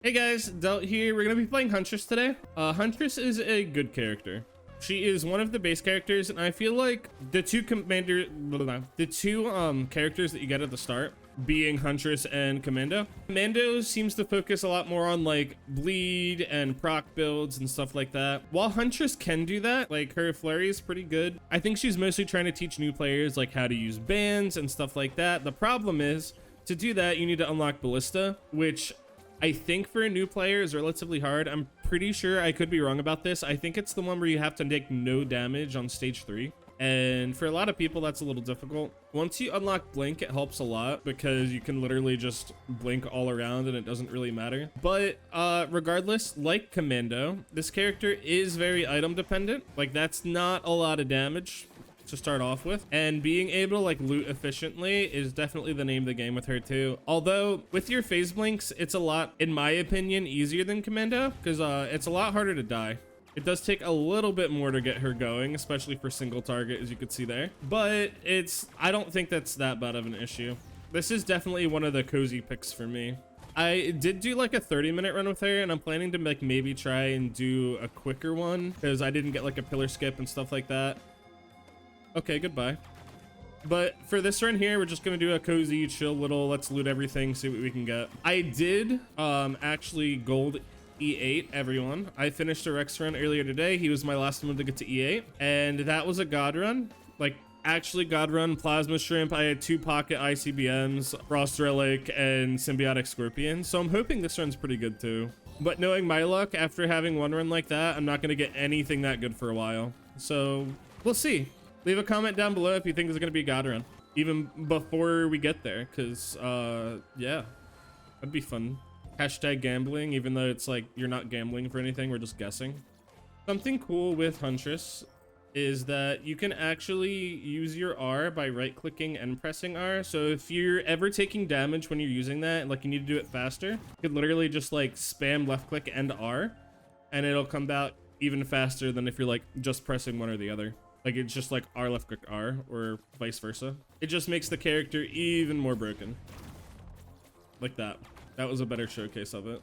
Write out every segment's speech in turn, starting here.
Hey guys, Delt here. We're gonna be playing Huntress today. Huntress is a good character. She is one of the base characters, and I feel like the two characters that you get at the start, being Huntress and Commando. Commando seems to focus a lot more on like bleed and proc builds and stuff like that. While Huntress can do that, like her flurry is pretty good. I think she's mostly trying to teach new players like how to use bans and stuff like that. The problem is, to do that, you need to unlock Ballista, which I think for a new player is relatively hard. I'm pretty sure, I could be wrong about this. I think it's the one where you have to take no damage on stage 3. And for a lot of people, that's a little difficult. Once you unlock Blink, it helps a lot because you can literally just blink all around and it doesn't really matter. But regardless, like Commando, this character is very item dependent. Like, that's not a lot of damage to start off with, and being able to like loot efficiently is definitely the name of the game with her too. Although with your phase blinks, it's a lot, in my opinion, easier than Commando because it's a lot harder to die. It does take a little bit more to get her going, especially for single target, as you could see there, but I don't think that's that bad of an issue. This is definitely one of the cozy picks for me. I did do like a 30-minute run with her, and I'm planning to like maybe try and do a quicker one because I didn't get like a pillar skip and stuff like that. Okay, goodbye. But for this run here, we're just gonna do a cozy, chill little, let's loot everything, see what we can get. I did actually gold E8, everyone. I finished a Rex run earlier today. He was my last one to get to E8, and that was a god run. Like, actually god run, Plasma Shrimp. I had 2 pocket ICBMs, Frost Relic, and Symbiotic Scorpion. So I'm hoping this run's pretty good too. But knowing my luck, after having one run like that, I'm not gonna get anything that good for a while. So we'll see. Leave a comment down below if you think there's gonna be a god run, even before we get there, because yeah, that'd be fun. Hashtag gambling, even though it's like you're not gambling for anything, we're just guessing. Something cool with Huntress is that you can actually use your R by right-clicking and pressing R. So if you're ever taking damage when you're using that, like you need to do it faster, you could literally just like spam left-click and R, and it'll come out even faster than if you're like just pressing one or the other. Like, it's just like R left click R, or vice versa. It just makes the character even more broken. Like that. That was a better showcase of it.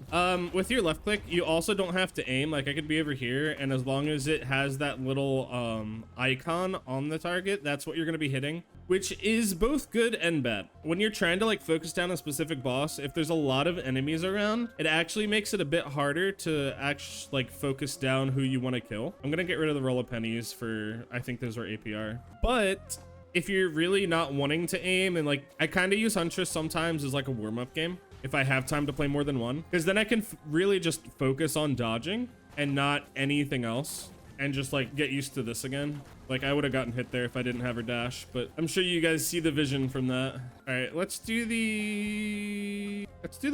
With your left click, you also don't have to aim. Like, I could be over here, and as long as it has that little icon on the target, that's what you're gonna be hitting, which is both good and bad. When you're trying to like focus down a specific boss, if there's a lot of enemies around, it actually makes it a bit harder to actually like focus down who you want to kill. I'm gonna get rid of the roll of pennies for, I think those are APR. But if you're really not wanting to aim, and like, I kind of use Huntress sometimes as like a warm-up game if I have time to play more than one, because then I can really just focus on dodging and not anything else, and just like get used to this again. Like, I would have gotten hit there if I didn't have her dash, but I'm sure you guys see the vision from that. All right, let's do the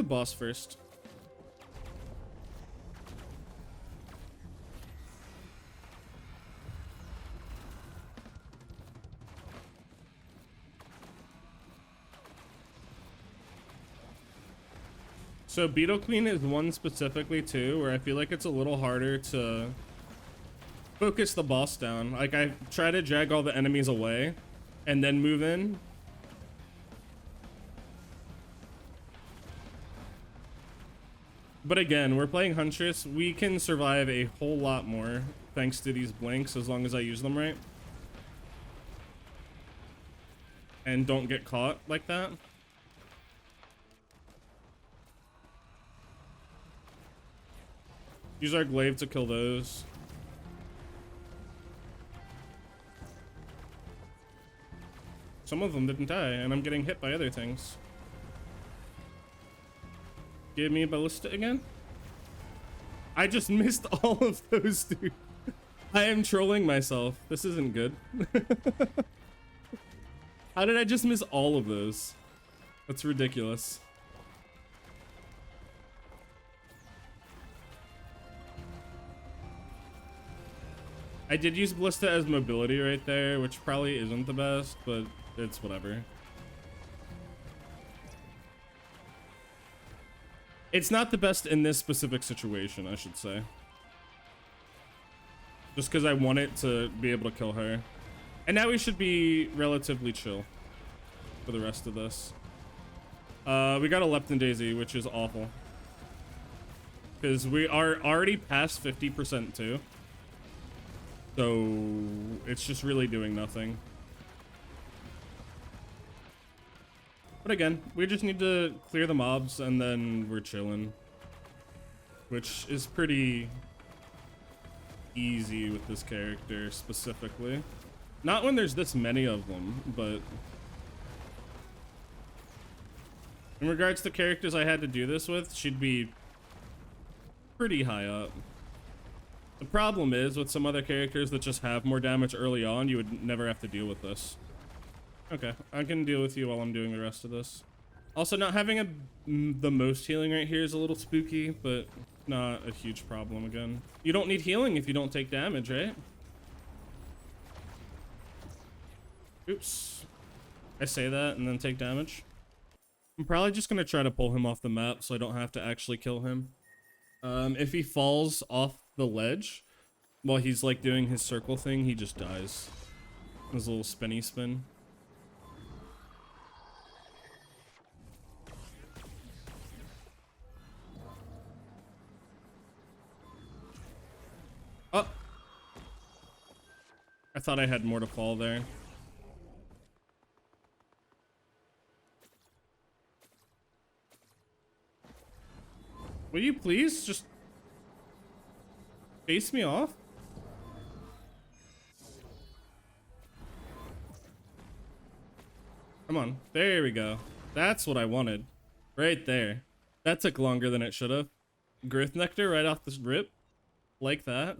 boss first. So Beetle Queen is one specifically too, where I feel like it's a little harder to focus the boss down. Like, I try to drag all the enemies away and then move in. But again, we're playing Huntress. We can survive a whole lot more thanks to these blinks, as long as I use them right. And don't get caught like that. Use our glaive to kill those. Some of them didn't die, and I'm getting hit by other things. Give me a ballista again. I just missed all of those, dude. I am trolling myself. This isn't good. How did I just miss all of those? That's ridiculous. I did use Ballista as mobility right there, which probably isn't the best, but it's whatever. It's not the best in this specific situation, I should say. Just because I want it to be able to kill her. And now we should be relatively chill for the rest of this. We got a Lepton Daisy, which is awful. because we are already past 50% too. So it's just really doing nothing. But again, we just need to clear the mobs and then we're chilling, which is pretty easy with this character specifically. Not when there's this many of them, but in regards to characters I had to do this with, she'd be pretty high up. The problem is with some other characters that just have more damage early on, you would never have to deal with this. Okay, I can deal with you while I'm doing the rest of this. Also, not having the most healing right here is a little spooky, but not a huge problem again. You don't need healing if you don't take damage, right? Oops. I say that and then take damage. I'm probably just gonna try to pull him off the map so I don't have to actually kill him. If he falls off the ledge while he's like doing his circle thing, he just dies. His little spinny spin. Oh! I thought I had more to fall there. Will you please just face me off? Come on. There we go. That's what I wanted. Right there. That took longer than it should have. Growth Nectar right off the rip. Like that.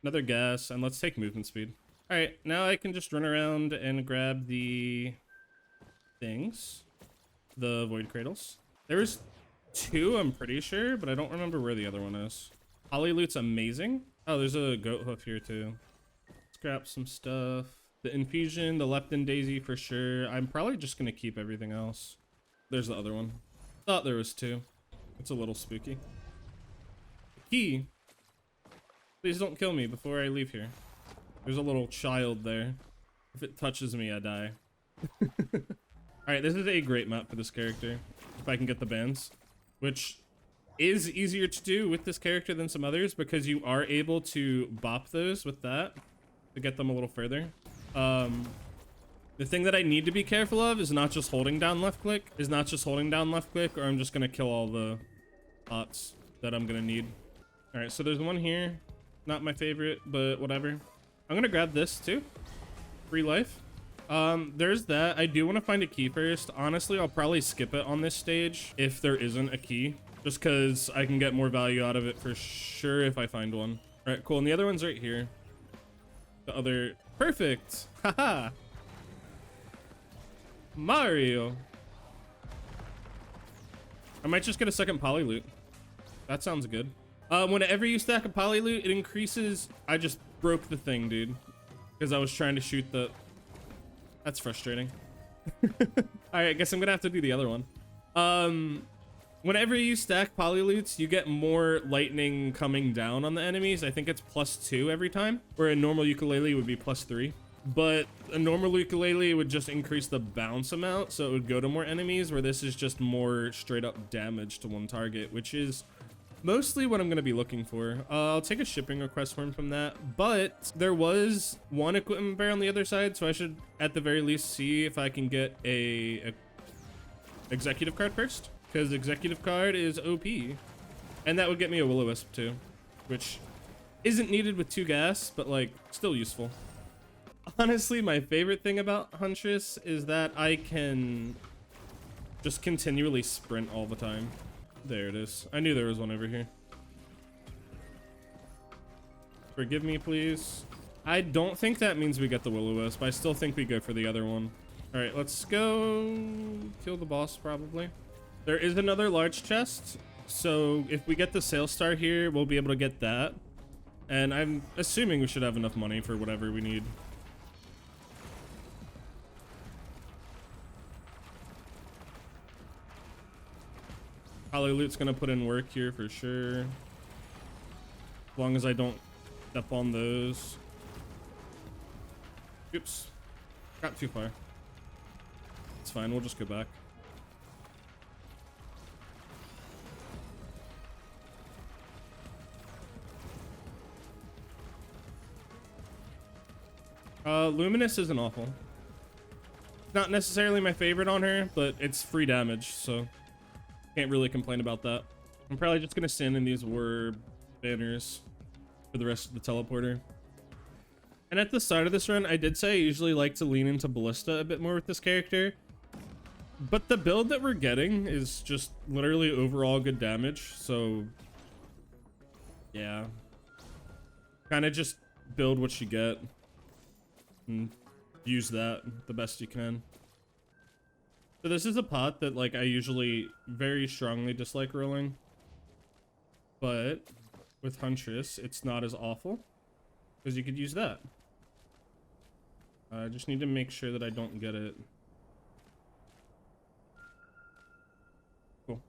Another gas, and let's take movement speed. Alright, now I can just run around and grab the things. The void cradles. There's 2, I'm pretty sure, but I don't remember where the other one is. Polyloot's amazing. Oh, there's a goat hoof here too. Let's grab some stuff. The infusion, the leptin daisy for sure. I'm probably just gonna keep everything else. There's the other one. Thought there was 2. It's a little spooky. Key. Please don't kill me before I leave here. There's a little child there. If it touches me, I die. Alright, this is a great map for this character. If I can get the bands. Which is easier to do with this character than some others because you are able to bop those with that to get them a little further. The thing that I need to be careful of is not just holding down left click. Or I'm just gonna kill all the pots that I'm gonna need. Alright, so there's one here. Not my favorite, but whatever. I'm gonna grab this too. Free life. There's that. I do want to find a key first. Honestly, I'll probably skip it on this stage if there isn't a key. Just because I can get more value out of it for sure if I find one. Alright, cool. And the other one's right here. The other... Perfect! Haha! Mario! I might just get a second poly loot. That sounds good. Whenever you stack a poly loot, it increases... I just broke the thing, dude. Because I was trying to shoot the... That's frustrating. Alright, I guess I'm gonna have to do the other one. Whenever you stack polyloots, you get more lightning coming down on the enemies. I think it's +2 every time, where a normal ukulele would be +3. But a normal ukulele would just increase the bounce amount, so it would go to more enemies, where this is just more straight up damage to one target, which is mostly what I'm going to be looking for. I'll take a shipping request form from that, but there was one equipment bear on the other side, so I should at the very least see if I can get a executive card first, because executive card is OP, and that would get me a will-o-wisp too, which isn't needed with 2 gas, but like still useful. Honestly, my favorite thing about Huntress is that I can just continually sprint all the time. There it is. I knew there was one over here. Forgive me, please. I don't think that means we get the will-o-wisp. I still think we go for the other one. All right, let's go kill the boss probably. There is another large chest, so if we get the sales star here, we'll be able to get that. And I'm assuming we should have enough money for whatever we need. Polyloot's gonna put in work here for sure. As long as I don't step on those. Oops. Got too far. It's fine, we'll just go back. Luminous isn't awful. Not necessarily my favorite on her, but it's free damage, so can't really complain about that. I'm probably just gonna stand in these war banners for the rest of the teleporter. And at the start of this run, I did say I usually like to lean into Ballista a bit more with this character. But the build that we're getting is just literally overall good damage, so yeah. Kind of just build what you get and use that the best you can. So this is a pot that like I usually very strongly dislike rolling. But with Huntress, it's not as awful because you could use that. I just need to make sure that I don't get it. Cool.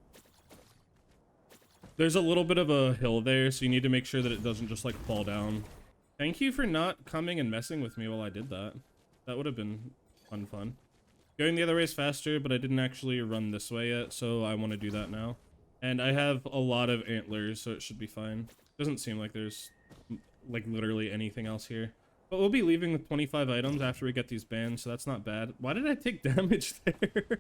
There's a little bit of a hill there, so you need to make sure that it doesn't just like fall down. Thank you for not coming and messing with me while I did that. That would have been fun. Going the other way is faster, but I didn't actually run this way yet, so I want to do that now. And I have a lot of antlers, so it should be fine. Doesn't seem like there's like literally anything else here. But we'll be leaving with 25 items after we get these banned, so that's not bad. Why did I take damage there?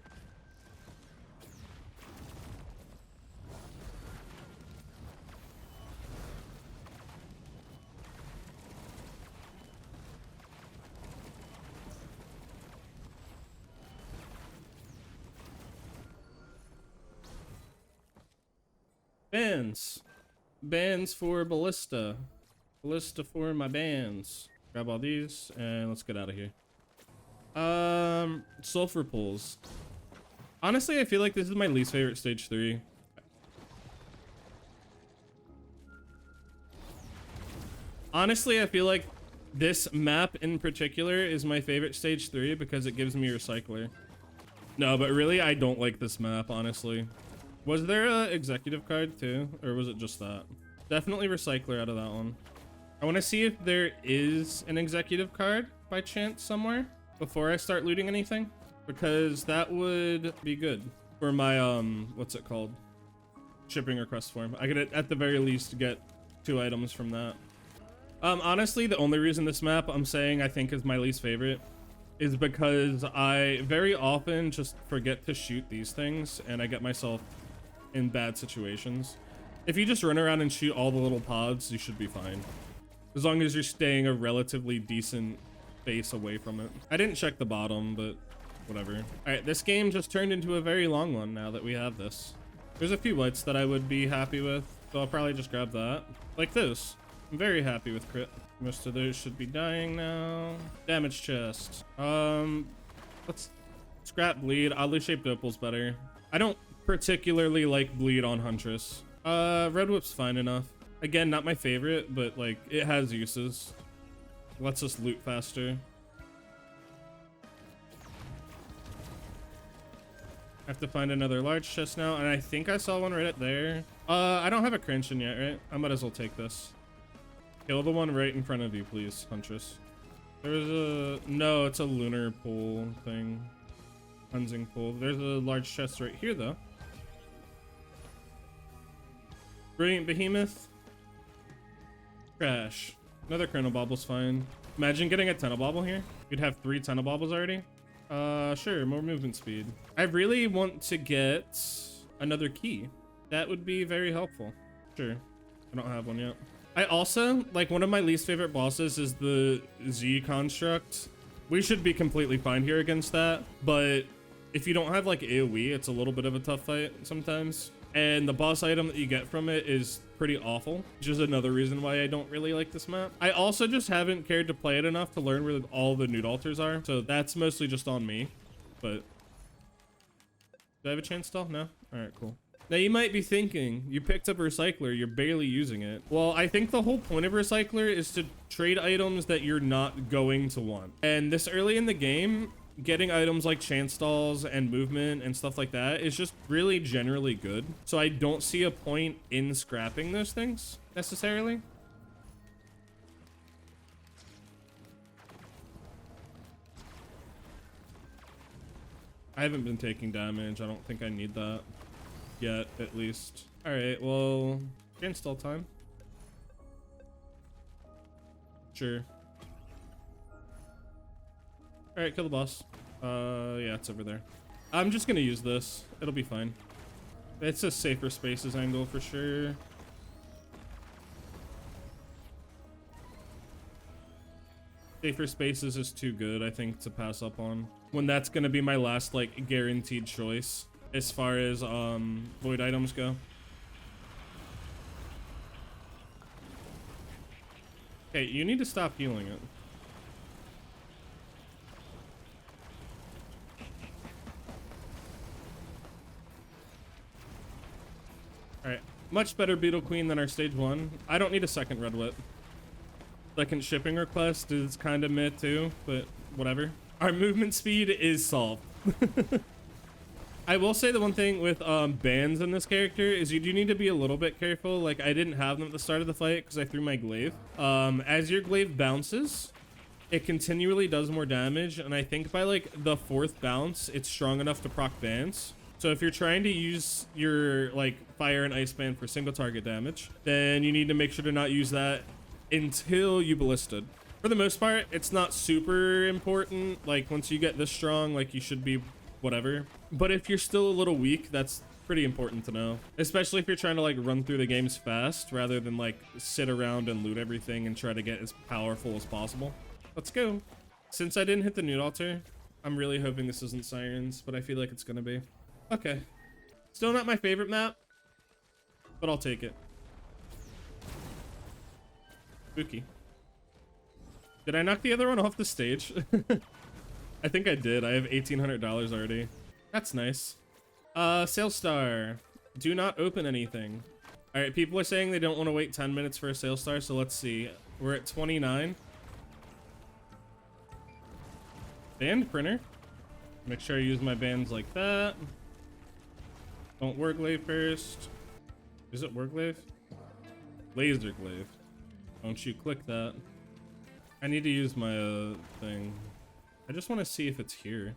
Bands. Bands for Ballista. Ballista for my bands. Grab all these and let's get out of here. Sulfur pulls. Honestly, I feel like this is my least favorite stage 3. Honestly, I feel like this map in particular is my favorite stage 3 because it gives me Recycler. No, but really, I don't like this map, honestly. Was there a executive card too, or was it just that? Definitely Recycler out of that one. I want to see if there is an executive card by chance somewhere before I start looting anything, because that would be good for my what's it called, shipping request form. I could at the very least get 2 items from that. Honestly, the only reason this map I'm saying I think is my least favorite is because I very often just forget to shoot these things and I get myself in bad situations. If you just run around and shoot all the little pods, you should be fine. As long as you're staying a relatively decent base away from it. I didn't check the bottom, but whatever. All right, this game just turned into a very long one now that we have this. There's a few whites that I would be happy with, so I'll probably just grab that. Like this. I'm very happy with crit. Most of those should be dying now. Damage chest. Let's scrap bleed. Oddly shaped opal's better. I don't particularly like bleed on Huntress. Red whip's fine enough. Again, not my favorite, but like it has uses. Lets us loot faster. I have to find another large chest now, and I think I saw one right up there. I don't have a cranshin yet, right? I might as well take this. Kill the one right in front of you, please, Huntress. There's a... No, it's a lunar pool thing. Cleansing pool. There's a large chest right here, though. Brilliant Behemoth. Crash. Another Chrono Bobble's fine. Imagine getting a Tenobobble here. You'd have 3 Tenobobbles already. Sure, more movement speed. I really want to get another key. That would be very helpful. Sure. I don't have one yet. I also, like, one of my least favorite bosses is the Z construct. We should be completely fine here against that, but if you don't have, like, AoE, it's a little bit of a tough fight sometimes. And the boss item that you get from it is pretty awful, which is another reason why I don't really like this map. I also just haven't cared to play it enough to learn where all the nude altars are, so that's mostly just on me, but... Do I have a chance still? No? Alright, cool. Now you might be thinking, you picked up Recycler, you're barely using it. Well, I think the whole point of Recycler is to trade items that you're not going to want. And this early in the game, getting items like chance stalls and movement and stuff like that is just really generally good. So I don't see a point in scrapping those things necessarily. I haven't been taking damage. I don't think I need that yet, at least. All right, well, chance stall time. Sure. All right, kill the boss. Yeah, it's over there. I'm just gonna use this. It'll be fine. It's a safer spaces angle for sure. Safer spaces is too good, I think, to pass up on. When that's gonna be my last, like, guaranteed choice as far as, void items go. Okay, you need to stop healing it. Alright, much better Beetle Queen than our stage 1. I don't need a second Red Whip. Second shipping request is kind of mid too, but whatever. Our movement speed is solved. I will say the one thing with bans in this character is you do need to be a little bit careful. Like, I didn't have them at the start of the fight because I threw my glaive. As your glaive bounces, it continually does more damage, and I think by like the 4th bounce, it's strong enough to proc bans. So if you're trying to use your like fire and ice band for single target damage, then you need to make sure to not use that until you ballisted. For the most part, it's not super important. Like, once you get this strong, like, you should be whatever. But if you're still a little weak, that's pretty important to know. Especially if you're trying to like run through the games fast rather than like sit around and loot everything and try to get as powerful as possible. Let's go. Since I didn't hit the nude altar, I'm really hoping this isn't Sirens, but I feel like it's gonna be. Okay. Still not my favorite map, but I'll take it. Spooky. Did I knock the other one off the stage? I think I did. I have $1,800 already. That's nice. Sales star. Do not open anything. All right, people are saying they don't want to wait 10 minutes for a sales star, so let's see. We're at 29. Band printer. Make sure I use my bands like that. Don't Warglaive first. Is it Warglaive? Laser glaive. Don't you click that. I need to use my thing. I just want to see if it's here.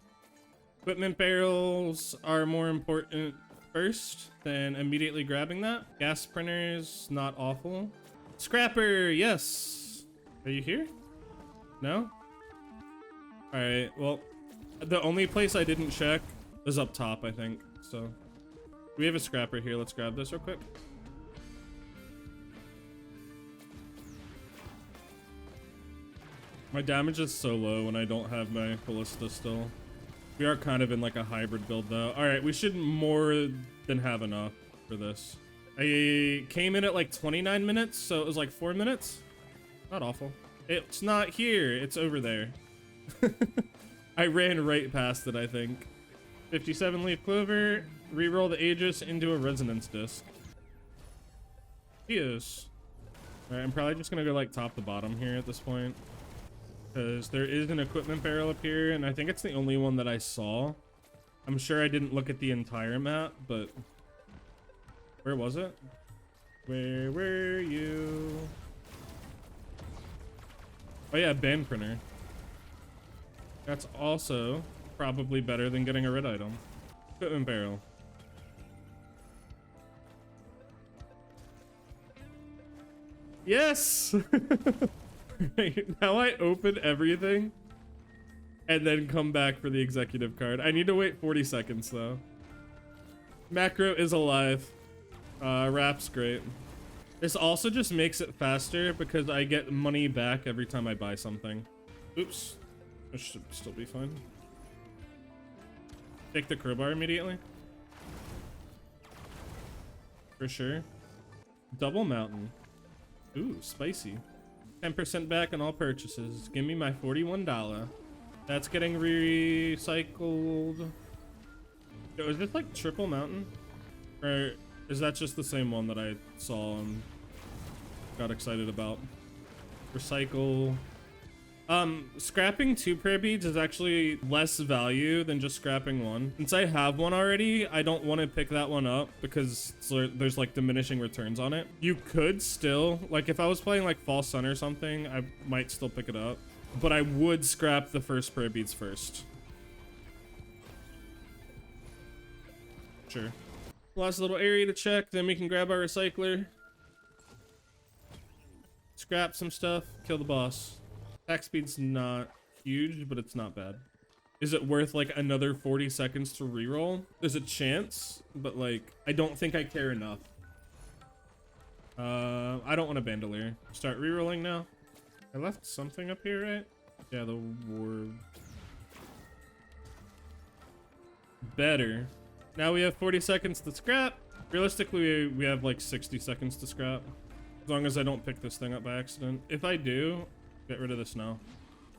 Equipment barrels are more important first than immediately grabbing that. Gas printers, not awful. Scrapper, yes. Are you here? No? Alright, well, the only place I didn't check is up top, I think. So, we have a scrapper here. Let's grab this real quick. My damage is so low when I don't have my ballista still. We are kind of in like a hybrid build though. All right, we should more than have enough for this. I came in at like 29 minutes, so it was like 4 minutes. Not awful. It's not here, it's over there. I ran right past it, I think. 57 leaf clover, reroll the Aegis into a resonance disc. Yes. All right, I'm probably just gonna go like top to bottom here at this point. Because there is an equipment barrel up here, and I think it's the only one that I saw. I'm sure I didn't look at the entire map, but... Where was it? Where were you? Oh yeah, band printer. That's also probably better than getting a red item. Equipment barrel. Yes! Right, now I open everything and then come back for the executive card. I need to wait 40 seconds though. Macro is alive. Wrap's great. This also just makes it faster because I get money back every time I buy something. Oops. This should still be fine. Take the crowbar immediately. For sure. Double mountain. Ooh, spicy. 10% back on all purchases. Give me my $41. That's getting recycled. Yo, is this like triple mountain? Or is that just the same one that I saw and got excited about? Recycle. Scrapping 2 prayer beads is actually less value than just scrapping 1. Since I have one already, I don't want to pick that one up because there's like diminishing returns on it. You could still, like if I was playing like False Sun or something, I might still pick it up. But I would scrap the first prayer beads first. Sure. Last little area to check, then we can grab our recycler. Scrap some stuff, kill the boss. Attack speed's not huge, but it's not bad. Is it worth like another 40 seconds to reroll? There's a chance, but like, I don't think I care enough. I don't want a bandolier. Start rerolling now. I left something up here, right? Yeah, the war. Better. Now we have 40 seconds to scrap. Realistically, we have like 60 seconds to scrap. As long as I don't pick this thing up by accident. If I do, get rid of this now.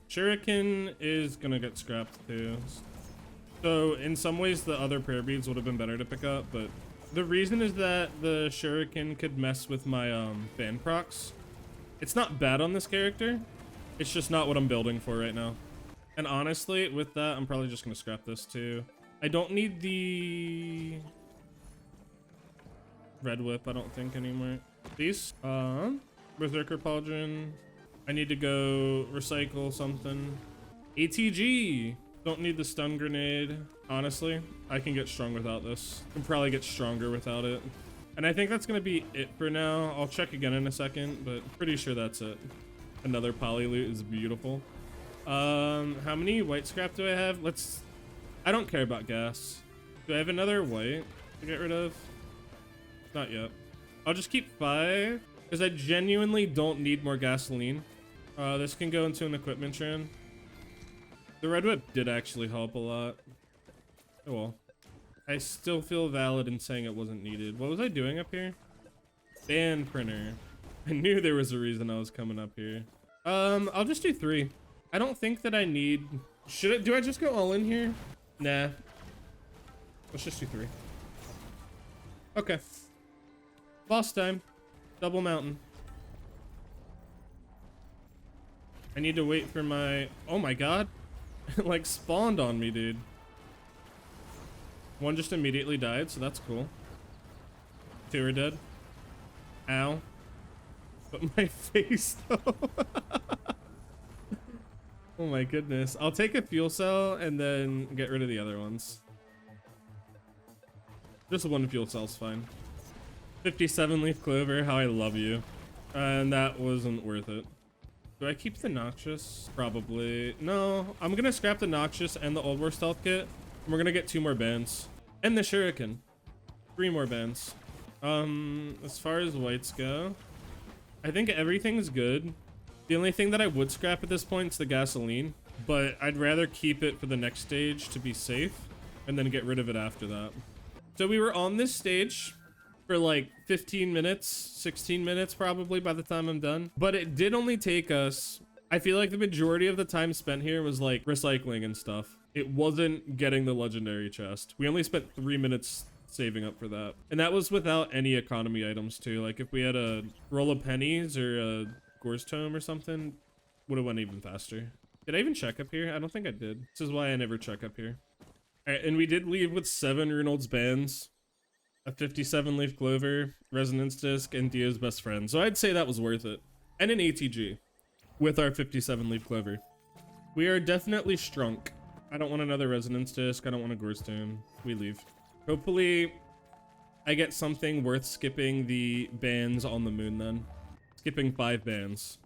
Shuriken is gonna get scrapped too. So in some ways, the other prayer beads would have been better to pick up, but the reason is that the Shuriken could mess with my fan procs. It's not bad on this character. It's just not what I'm building for right now. And honestly, with that, I'm probably just gonna scrap this too. I don't need the red whip, I don't think, anymore. These, Berserker Pauldron. I need to go recycle something. ATG. Don't need the stun grenade. Honestly, I can get strong without this. Can probably get stronger without it. And I think that's gonna be it for now. I'll check again in a second, but pretty sure that's it. Another poly loot is beautiful. How many white scrap do I have? I don't care about gas. Do I have another white to get rid of? Not yet. I'll just keep 5 because I genuinely don't need more gasoline. This can go into an equipment tran. The red whip did actually help a lot. Oh well. I still feel valid in saying it wasn't needed. What was I doing up here? Band printer. I knew there was a reason I was coming up here. I'll just do 3. I don't think that I need... do I just go all in here? Nah. Let's just do 3. Okay. Boss time. Double mountain. I need to wait for my... Oh my god. It like spawned on me, dude. One just immediately died, so that's cool. 2 are dead. Ow. But my face, though. Oh my goodness. I'll take a fuel cell and then get rid of the other ones. Just 1 fuel cell's fine. 57 leaf clover, how I love you. And that wasn't worth it. Do I keep the Noxious? Probably. No, I'm gonna scrap the Noxious and the Old War Stealth Kit. And we're gonna get 2 more bands. And the Shuriken. 3 more bands. As far as whites go, I think everything's good. The only thing that I would scrap at this point is the gasoline, but I'd rather keep it for the next stage to be safe and then get rid of it after that. So we were on this stage for like 15 minutes, 16 minutes probably by the time I'm done, but it did only take us, I feel like the majority of the time spent here was like recycling and stuff. It wasn't getting the legendary chest. We only spent 3 minutes saving up for that. And that was without any economy items too. Like if we had a roll of pennies or a Gore's Tome or something, would have went even faster. Did I even check up here? I don't think I did. This is why I never check up here. All right, and we did leave with 7 Runold's bands, a 57 leaf clover, resonance disc, and Dio's best friend. So I'd say that was worth it. And an ATG with our 57 leaf clover. We are definitely strunk. I don't want another resonance disc. I don't want a Gore's Tome. We leave. Hopefully I get something worth skipping the bands on the moon then. Skipping 5 bands.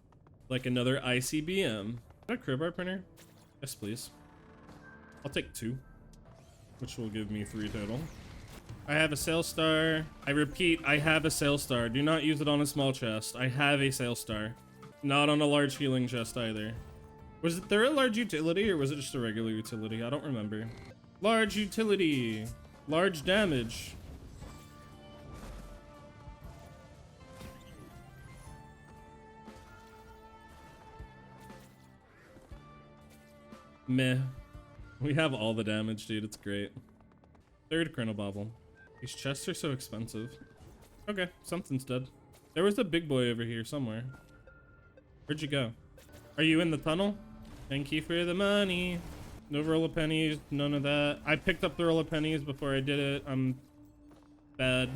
Like another ICBM. Is that a crowbar printer? Yes, please. I'll take 2. Which will give me 3 total. I have a Sail Star. I repeat, I have a Sail Star. Do not use it on a small chest. I have a Sail Star. Not on a large healing chest either. Was there a large utility or was it just a regular utility? I don't remember. Large utility. Large damage. Meh. We have all the damage, dude. It's great. 3rd Chrono Bobble. These chests are so expensive. Okay, something's dead. There was a big boy over here somewhere. Where'd you go? Are you in the tunnel? Thank you for the money. No roll of pennies, none of that. I picked up the roll of pennies before I did it. I'm bad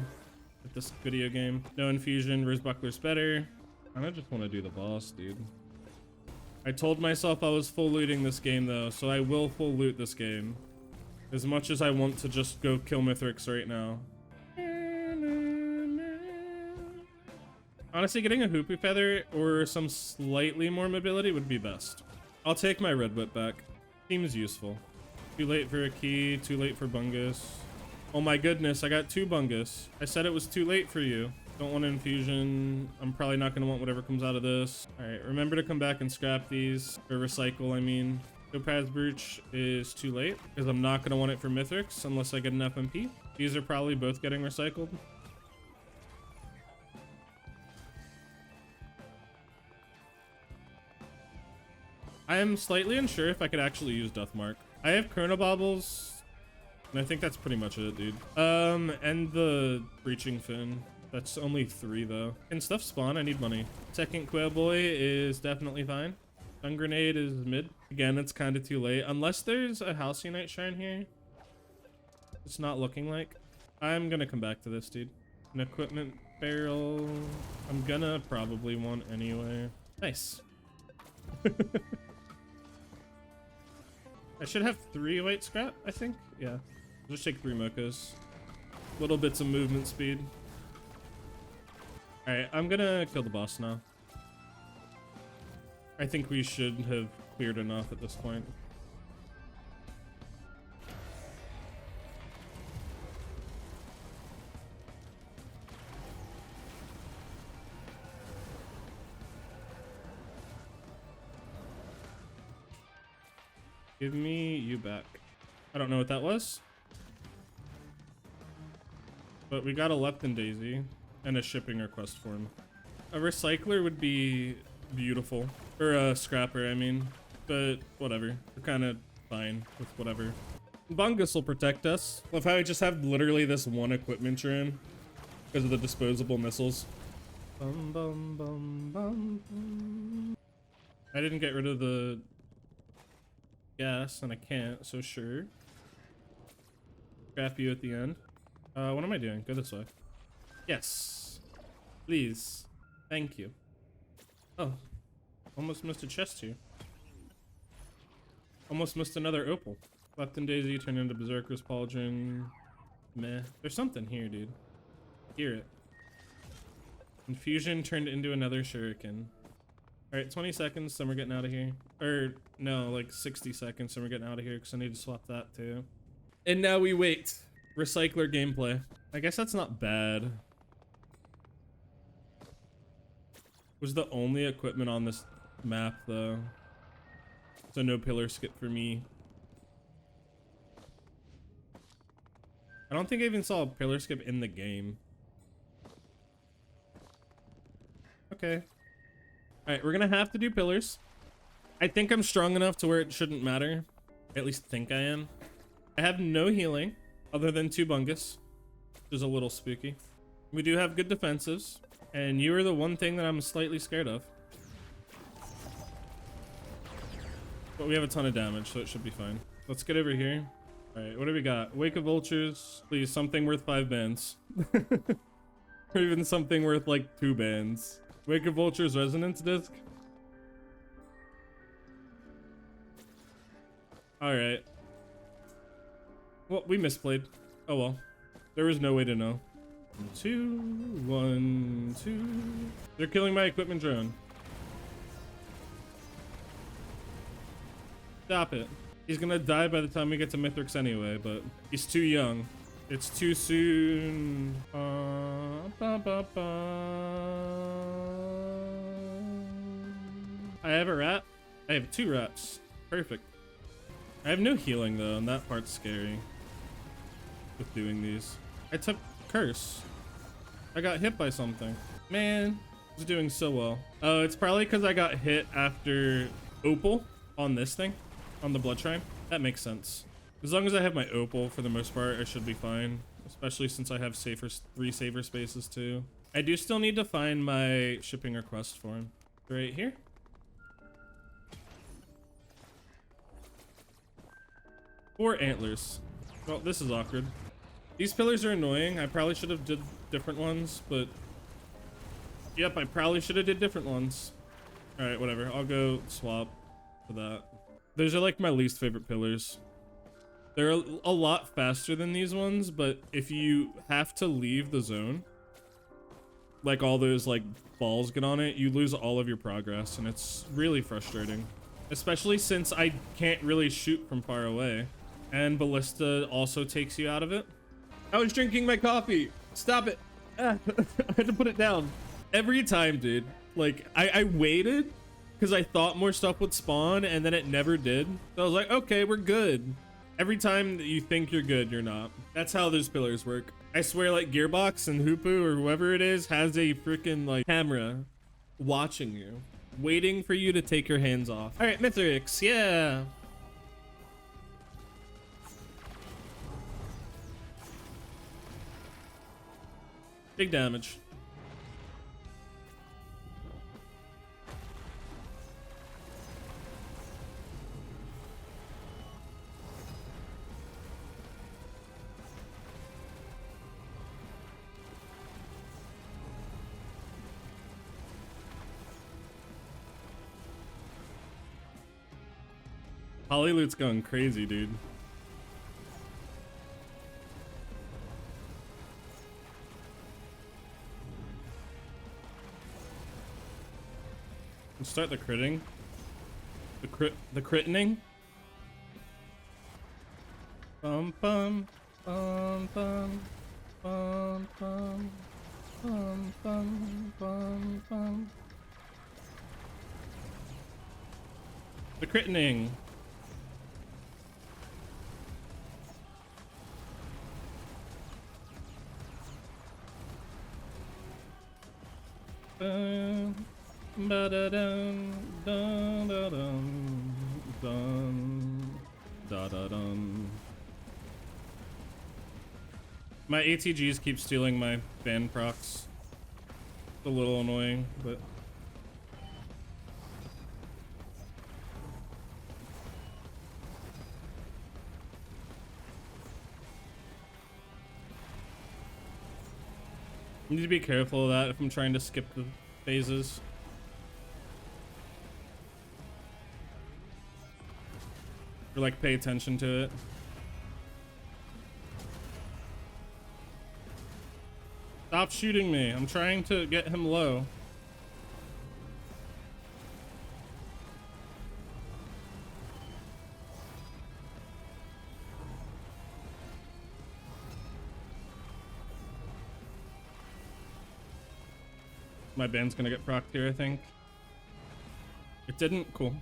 at this video game. No infusion, Rose Buckler's better. I just want to do the boss, dude. I told myself I was full looting this game though, so I will full loot this game. As much as I want to just go kill Mithrix right now. Honestly, getting a Hoopoo Feather or some slightly more mobility would be best. I'll take my Red Whip back. Seems useful. Too late for a key, too late for bungus. Oh my goodness, I got 2 bungus. I said it was too late for you. Don't want an infusion. I'm probably not gonna want whatever comes out of this. All right, remember to come back and scrap these, or recycle, I mean. Topaz Brooch is too late, because I'm not gonna want it for Mithrix unless I get an FMP. These are probably both getting recycled. I am slightly unsure if I could actually use Deathmark. I have Chronobaubles, and I think that's pretty much it, dude. And the Breaching Fin. That's only 3, though. Can stuff spawn? I need money. Second Quail Boy is definitely fine. Stun Grenade is mid. Again, it's kind of too late. Unless there's a Halcyon Shrine here. It's not looking like. I'm gonna come back to this, dude. An Equipment Barrel. I'm gonna probably want anyway. Nice. I should have 3 white scrap, I think. Yeah. I'll just take 3 mochas. Little bits of movement speed. Alright, I'm gonna kill the boss now. I think we should have cleared enough at this point. Give me you back. I don't know what that was. But we got a Lepton Daisy and a shipping request form. A recycler would be beautiful. Or a scrapper, I mean. But whatever. We're kind of fine with whatever. Bungus will protect us. Love how I just have literally this one equipment drone because of the disposable missiles. Bum, bum, bum, bum, bum. I didn't get rid of the gas, and I can't, so sure. Scrap you at the end. What am I doing? Go this way. Yes. Please. Thank you. Oh. Almost missed a chest here. Almost missed another opal. Lepton Daisy turned into Berserker's Pauldron. Meh. There's something here, dude. Hear it. Infusion turned into another shuriken. Alright, 20 seconds, then we're getting out of here. Or, no, like 60 seconds, then we're getting out of here, because I need to swap that too. And now we wait. Recycler gameplay. I guess that's not bad. Was the only equipment on this map, though. So no pillar skip for me. I don't think I even saw a pillar skip in the game. Okay. Alright, we're gonna have to do pillars. I think I'm strong enough to where it shouldn't matter. I at least think I am. I have no healing other than 2 bungus, which is a little spooky. We do have good defensives, and you are the one thing that I'm slightly scared of. But we have a ton of damage, so it should be fine. Let's get over here. Alright, what do we got? Wake of Vultures. Please, something worth 5 bands. Or even something worth like 2 bands. Wake of Vultures Resonance Disc. Alright. Well, we misplayed. Oh well. There was no way to know. 1, 2. They're killing my equipment drone. Stop it. He's gonna die by the time we get to Mithrix anyway, but he's too young. It's too soon. I have a rat. I have 2 rats. Perfect. I have no healing though, and that part's scary with doing these. I took curse. I got hit by something. Man, I was doing so well. Oh, it's probably because I got hit after opal on this thing, on the blood shrine. That makes sense. As long as I have my opal for the most part, I should be fine. Especially since I have 3 saver spaces too. I do still need to find my shipping request form. Right here. Or antlers. Well, this is awkward. These pillars are annoying. I probably should have did different ones, but yep, I probably should have did different ones. All right, whatever. I'll go swap for that. Those are like my least favorite pillars. They're a lot faster than these ones, but if you have to leave the zone, like all those like balls get on it, you lose all of your progress, and it's really frustrating. Especially since I can't really shoot from far away. And Ballista also takes you out of it. I was drinking my coffee. Stop it. I had to put it down. Every time, dude. Like, I waited because I thought more stuff would spawn and then it never did. So I was like, okay, we're good. Every time that you think you're good, you're not. That's how those pillars work. I swear, like, Gearbox and Hoopu or whoever it is has a freaking, like, camera watching you, waiting for you to take your hands off. All right, Mithrix, yeah. Big damage. Polyloot's going crazy, dude. Let's start the critting. The critting. Bum bum bum bum bum bum bum bum bum bum. The critting. Ba-da-dum, dum-da-dum, dum, da-da-dum. My ATGs keep stealing my ban procs. It's a little annoying, but I need to be careful of that if I'm trying to skip the phases. Or like pay attention to it. Stop shooting me. I'm trying to get him low. My band's gonna get procced here, I think. It didn't? Cool.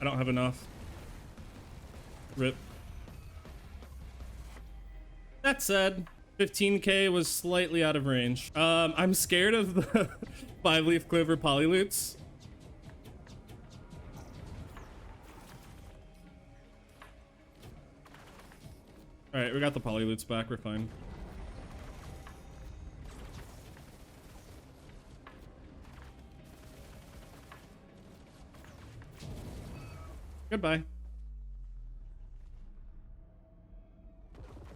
I don't have enough. RIP. That said, 15k was slightly out of range. I'm scared of the 5-leaf clover polyloots. Alright, we got the polyloots back, we're fine. Goodbye.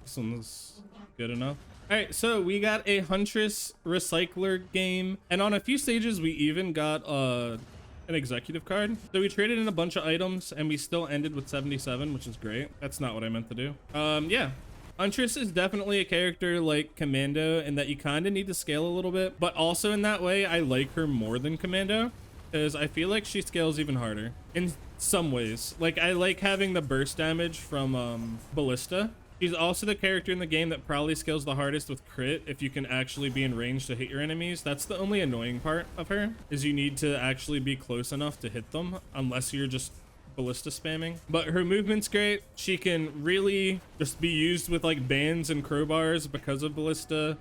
This one's good enough. All right, so we got a Huntress recycler game, and on a few stages we even got an executive card. So we traded in a bunch of items and we still ended with 77, which is great. That's not what I meant to do. Yeah. Huntress is definitely a character like Commando in that you kind of need to scale a little bit, but also in that way I like her more than Commando because I feel like she scales even harder in some ways. Like, I like having the burst damage from Ballista. She's also the character in the game that probably scales the hardest with crit if you can actually be in range to hit your enemies. That's the only annoying part of her, is you need to actually be close enough to hit them unless you're just Ballista spamming. But her movement's great. She can really just be used with like bans and crowbars because of Ballista.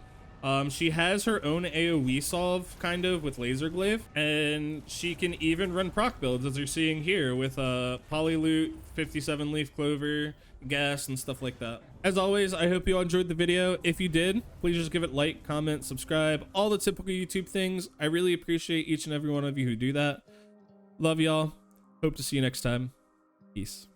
She has her own AoE solve kind of with laser glaive, and she can even run proc builds as you're seeing here with polyloot, 57 leaf clover, gas, and stuff like that. As always, I hope you all enjoyed the video. If you did, please just give it like, comment, subscribe, all the typical YouTube things. I really appreciate each and every one of you who do that. Love y'all. Hope to see you next time. Peace.